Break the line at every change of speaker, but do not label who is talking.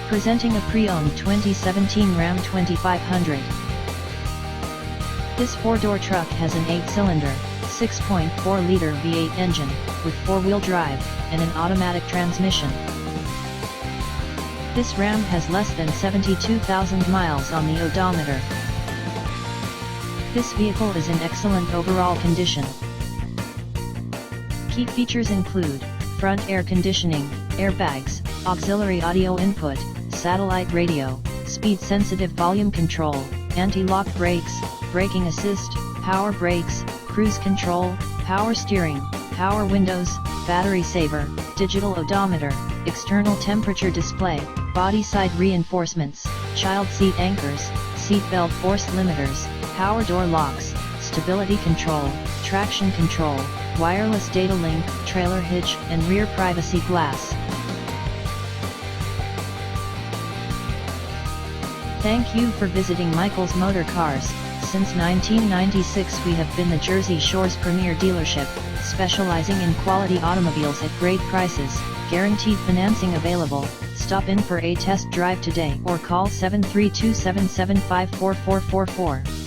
Presenting a pre-owned 2017 Ram 2500. This 4-door truck has an 8-cylinder, 6.4-liter V8 engine, with 4-wheel drive, and an automatic transmission. This Ram has less than 72,000 miles on the odometer. This vehicle is in excellent overall condition. Key features include front air conditioning, airbags, auxiliary audio input, satellite radio, speed-sensitive volume control, anti-lock brakes, braking assist, power brakes, cruise control, power steering, power windows, battery saver, digital odometer, external temperature display, body side reinforcements, child seat anchors, seat belt force limiters, power door locks, stability control, traction control, wireless data link, trailer hitch, and rear privacy glass. Thank you for visiting Michael's Motorcars. Since 1996 we have been the Jersey Shore's premier dealership, specializing in quality automobiles at great prices, guaranteed financing available. Stop in for a test drive today or call 732-775-4444.